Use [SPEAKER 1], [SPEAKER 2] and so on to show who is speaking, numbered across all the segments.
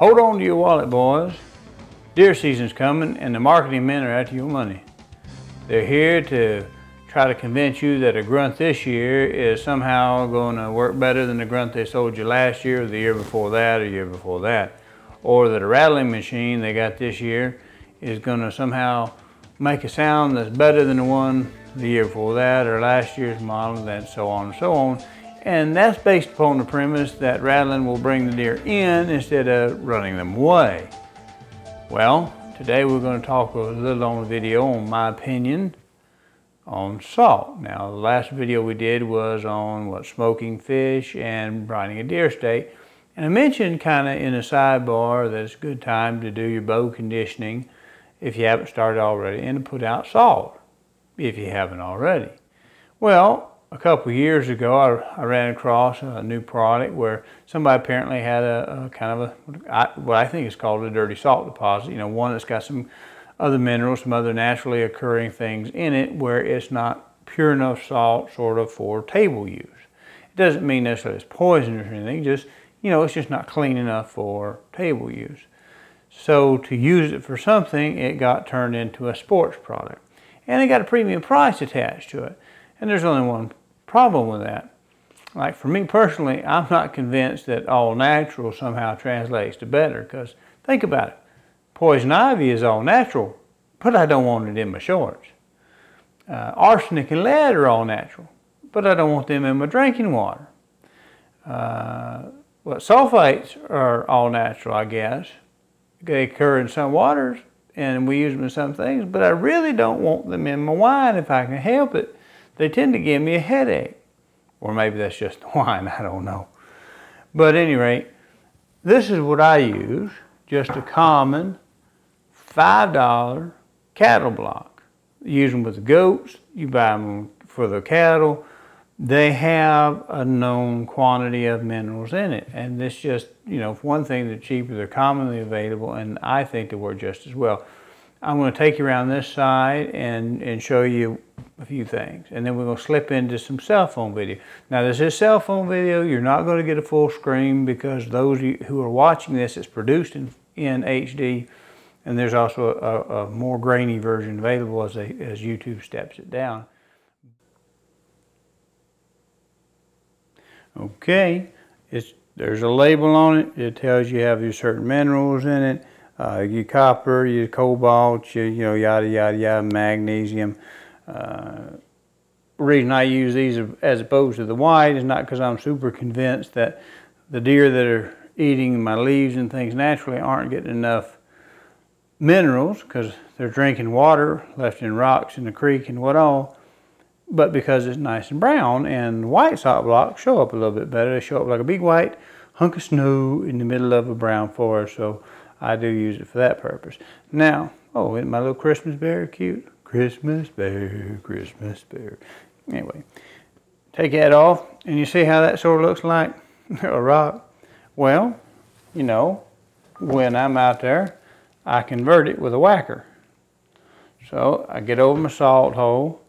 [SPEAKER 1] Hold on to your wallet, boys. Deer season's coming and the marketing men are after your money. They're here to try to convince you that a grunt this year is somehow going to work better than the grunt they sold you last year or the year before that or year before that. Or that a rattling machine they got this year is going to somehow make a sound that's better than the one the year before that or last year's model, and so on and so on. And that's based upon the premise that rattling will bring the deer in instead of running them away. Well, today we're going to talk a little on the video on my opinion on salt. Now, the last video we did was on smoking fish and brining a deer steak. And I mentioned kind of in a sidebar that it's a good time to do your bow conditioning if you haven't started already, and to put out salt if you haven't already. Well, a couple of years ago I ran across a new product where somebody apparently had a kind of what I think is called a dirty salt deposit. You know, one that's got some other minerals, some other naturally occurring things in it where it's not pure enough salt sort of for table use. It doesn't mean necessarily it's poisonous or anything, just, you know, it's just not clean enough for table use. So to use it for something, it got turned into a sports product. And it got a premium price attached to it. And there's only one problem with that. Like for me personally, I'm not convinced that all natural somehow translates to better, because think about it. Poison ivy is all natural, but I don't want it in my shorts. Arsenic and lead are all natural, but I don't want them in my drinking water. Sulfates are all natural, I guess. They occur in some waters, and we use them in some things, but I really don't want them in my wine if I can help it. They tend to give me a headache. Or maybe that's just the wine, I don't know. But at any rate, this is what I use, just a common $5 cattle block. You use them with the goats, you buy them for the cattle. They have a known quantity of minerals in it. And this just, you know, for one thing, they're cheaper, they're commonly available, and I think they work just as well. I'm going to take you around this side and show you a few things. And then we're going to slip into some cell phone video. Now, this is cell phone video. You're not going to get a full screen because those who are watching this, it's produced in HD. And there's also a more grainy version available as YouTube steps it down. Okay, there's a label on it. It tells you have your certain minerals in it, your copper, your cobalt, you know, yada, yada, yada, magnesium. The reason I use these as opposed to the white is not because I'm super convinced that the deer that are eating my leaves and things naturally aren't getting enough minerals because they're drinking water left in rocks in the creek and what all. But because it's nice and brown, and white salt blocks show up a little bit better. They show up like a big white hunk of snow in the middle of a brown forest, so I do use it for that purpose. Now, oh, isn't my little Christmas bear cute? Christmas bear, Christmas bear. Anyway, take that off, and you see how that sort of looks like a rock? Well, you know, when I'm out there, I convert it with a whacker. So I get over my salt hole,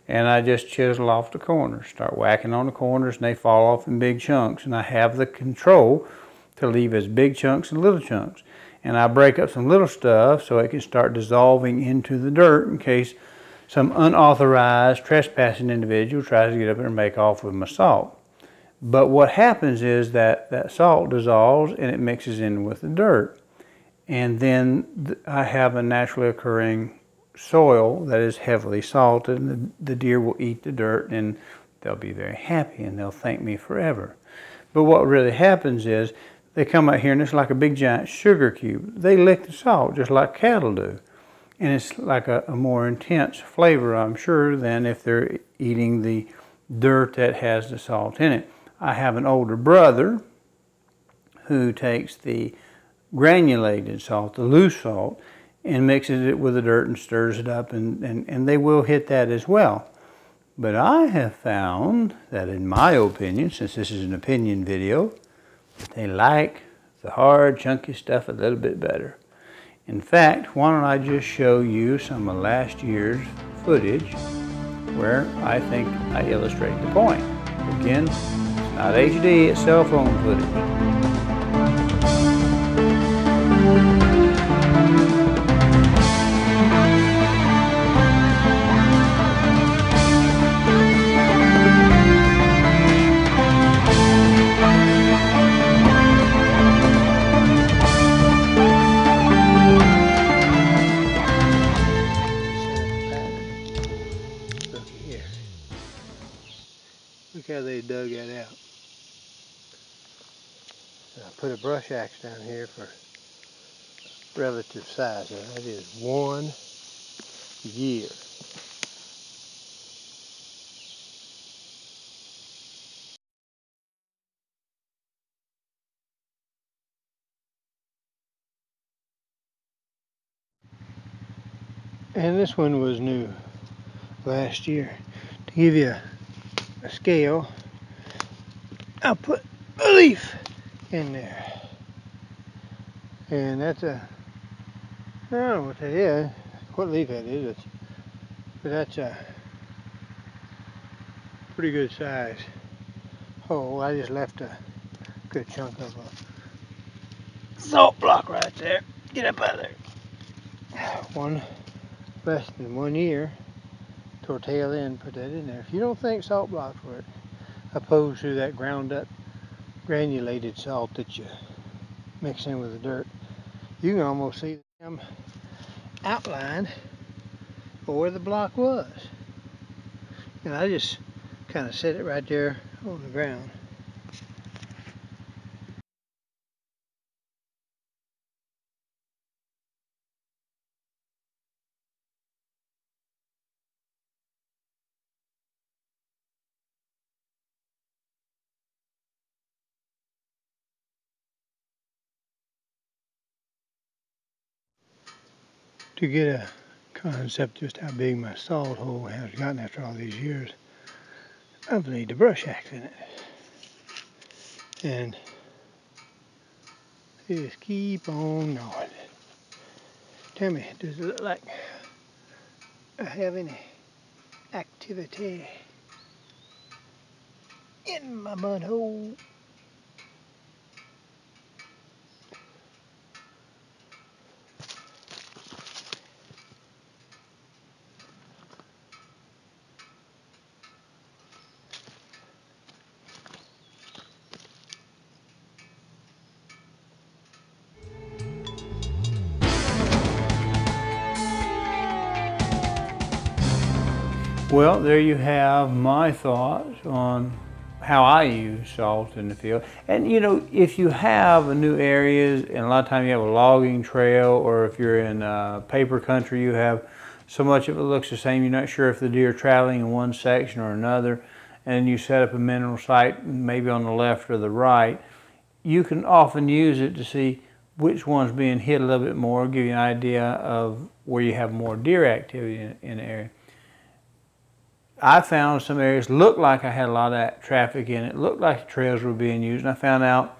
[SPEAKER 1] and I just chisel off the corners, start whacking on the corners, and they fall off in big chunks. And I have the control to leave as big chunks and little chunks. And I break up some little stuff so it can start dissolving into the dirt in case some unauthorized trespassing individual tries to get up there and make off with my salt. But what happens is that salt dissolves and it mixes in with the dirt. And then I have a naturally occurring soil that is heavily salted, and the deer will eat the dirt and they'll be very happy and they'll thank me forever. But what really happens is they come out here and it's like a big giant sugar cube. They lick the salt just like cattle do. And it's like a more intense flavor, I'm sure, than if they're eating the dirt that has the salt in it. I have an older brother who takes the granulated salt, the loose salt, and mixes it with the dirt and stirs it up, and they will hit that as well. But I have found that, in my opinion, since this is an opinion video, they like the hard, chunky stuff a little bit better. In fact, why don't I just show you some of last year's footage where I think I illustrate the point. Again, it's not HD, it's cell phone footage.
[SPEAKER 2] I put a brush axe down here for relative size. Now that is 1 year. And this one was new last year. To give you a scale, I'll put a leaf in there. And that's I don't know what that is, what leaf that is, but that's a pretty good size hole. I just left a good chunk of a salt block right there. Get up out of there. Less than 1 year. Toward tail end, put that in there. If you don't think salt blocks work, opposed to that ground up granulated salt that you mix in with the dirt, you can almost see the outline of where the block was. And I just kind of set it right there on the ground. To get a concept just how big my salt hole has gotten after all these years, I've laid the brush axe in it. And just keep on gnawing. Tell me, does it look like I have any activity in my mud hole?
[SPEAKER 1] Well, there you have my thoughts on how I use salt in the field. And you know, if you have a new areas, and a lot of times you have a logging trail, or if you're in paper country, you have so much of it looks the same, you're not sure if the deer are traveling in one section or another, and you set up a mineral site maybe on the left or the right, you can often use it to see which one's being hit a little bit more, give you an idea of where you have more deer activity in the area. I found some areas looked like I had a lot of traffic in it, looked like the trails were being used, and I found out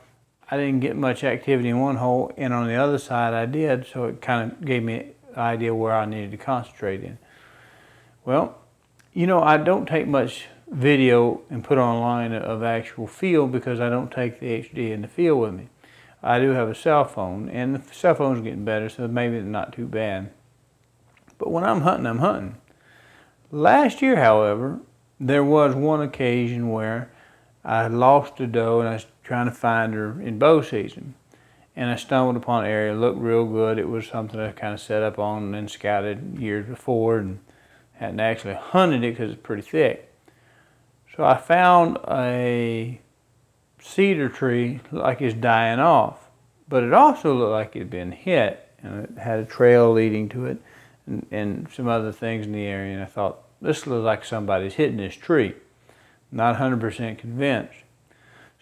[SPEAKER 1] I didn't get much activity in one hole, and on the other side I did, so it kind of gave me an idea where I needed to concentrate in. Well, you know, I don't take much video and put online of actual field because I don't take the HD in the field with me. I do have a cell phone, and the cell phone's getting better, so maybe it's not too bad. But when I'm hunting, I'm hunting. Last year, however, there was one occasion where I lost a doe and I was trying to find her in bow season. And I stumbled upon an area that looked real good. It was something I kind of set up on and scouted years before and hadn't actually hunted it because it's pretty thick. So I found a cedar tree like it's dying off, but it also looked like it had been hit, and it had a trail leading to it and some other things in the area, and I thought, this looks like somebody's hitting this tree. Not 100% convinced.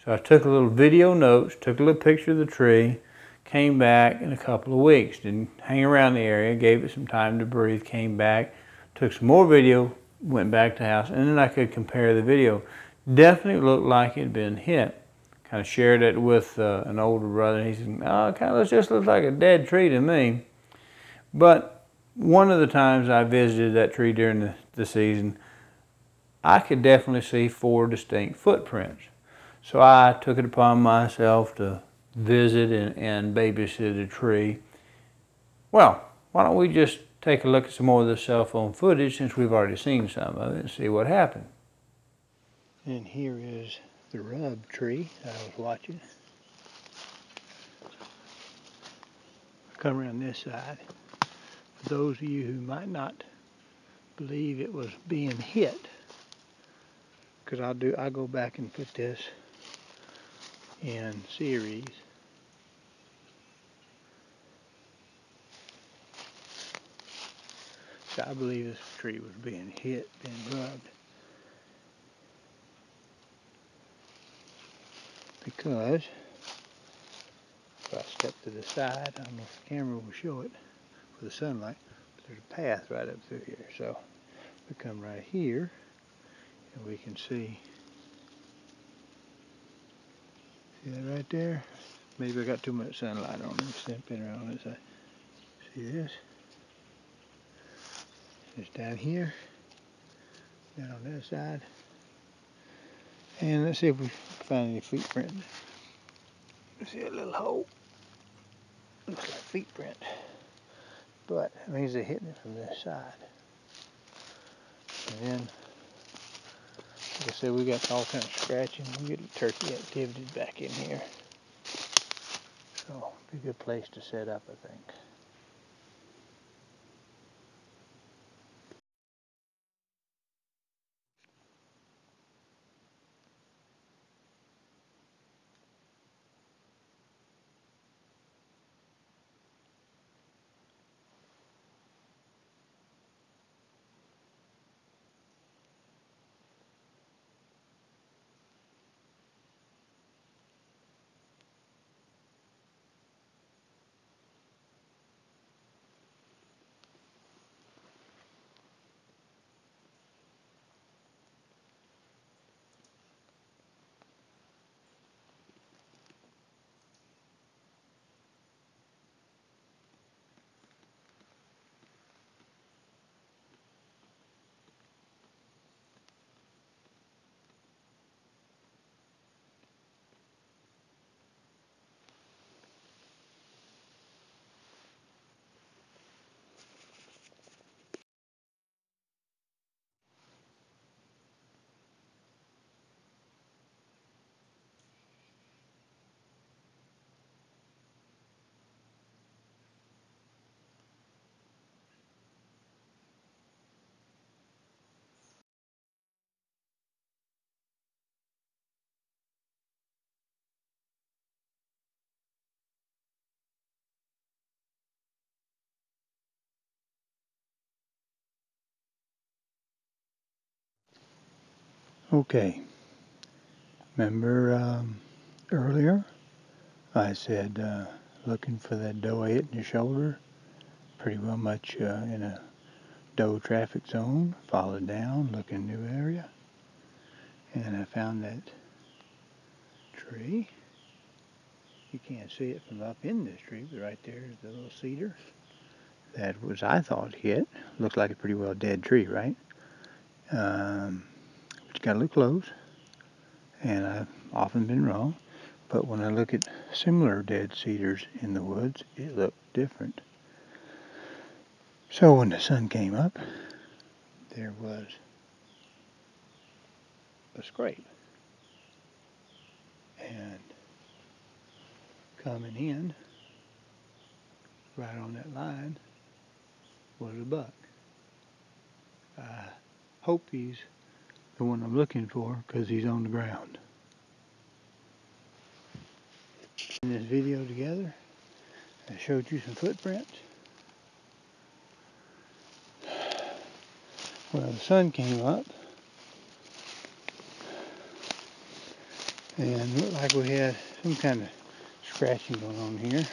[SPEAKER 1] So I took a little video notes, took a little picture of the tree, came back in a couple of weeks, didn't hang around the area, gave it some time to breathe, came back, took some more video, went back to the house, and then I could compare the video. Definitely looked like it had been hit. Kind of shared it with an older brother, and he said, oh, it kind of just looks like a dead tree to me. But one of the times I visited that tree during the season, I could definitely see 4 distinct footprints. So I took it upon myself to visit and babysit the tree. Well, why don't we just take a look at some more of the cell phone footage since we've already seen some of it and see what happened.
[SPEAKER 2] And here is the rub tree that I was watching. Come around this side. For those of you who might not believe it was being hit, because I go back and put this in series. I believe this tree was being hit, being rubbed. Because if I step to the side, I don't know if the camera will show it for the sunlight, but there's a path right up through here. So we come right here and we can see that right there? Maybe I got too much sunlight on it. Stepping around this side. See this? It's down here, down on that side. And let's see if we find any feet print. See a little hole. Looks like feet print. But it means they're hitting it from this side. And then, like I said, we got all kinds of scratching. We get the turkey activity back in here. So, be a good place to set up, I think. Okay. Remember earlier I said looking for that doe hit in the shoulder, pretty well much in a doe traffic zone. Followed down, looking new area, and I found that tree. You can't see it from up in this tree, but right there is the little cedar that was, I thought, hit. Looks like a pretty well dead tree, right? But you gotta look close, and I've often been wrong. But when I look at similar dead cedars in the woods, it looked different. So when the sun came up, there was a scrape. And coming in, right on that line, was a buck. I hope he's the one I'm looking for, because he's on the ground. In this video together, I showed you some footprints. Well, the sun came up, and it looked like we had some kind of scratching going on here.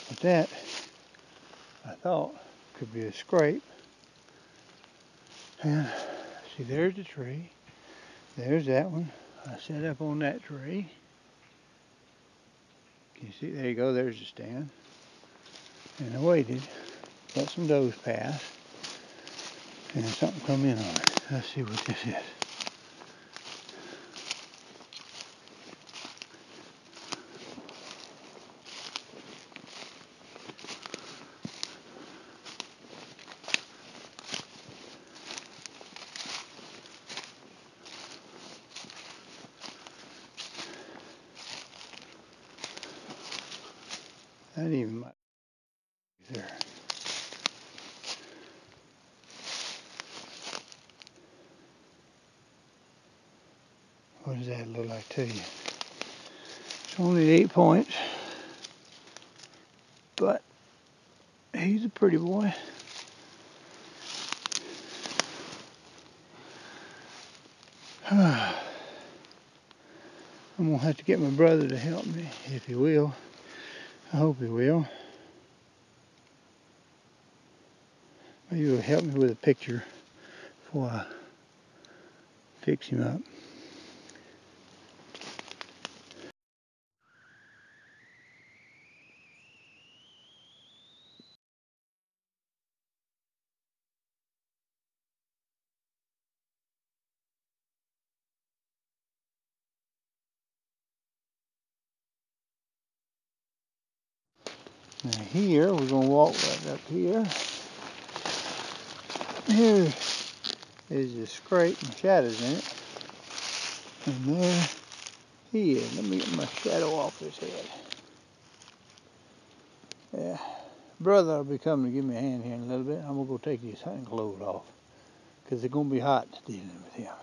[SPEAKER 2] But that, I thought, could be a scrape. And see, there's the tree. There's that one. I set up on that tree. Can you see? There you go. There's the stand. And I waited. Let some does pass. And something come in on it. Let's see what this is. That even might be there. What does that look like to you? It's only 8 points, but he's a pretty boy. I'm gonna have to get my brother to help me, if he will. I hope he will. Maybe he'll help me with a picture before I fix him up. Now here, we're gonna walk right up here. Here is the scrape and shadows in it. And there he is. Let me get my shadow off his head. Yeah. Brother will be coming to give me a hand here in a little bit. I'm gonna go take these hunting clothes off, because they're gonna be hot dealing with him.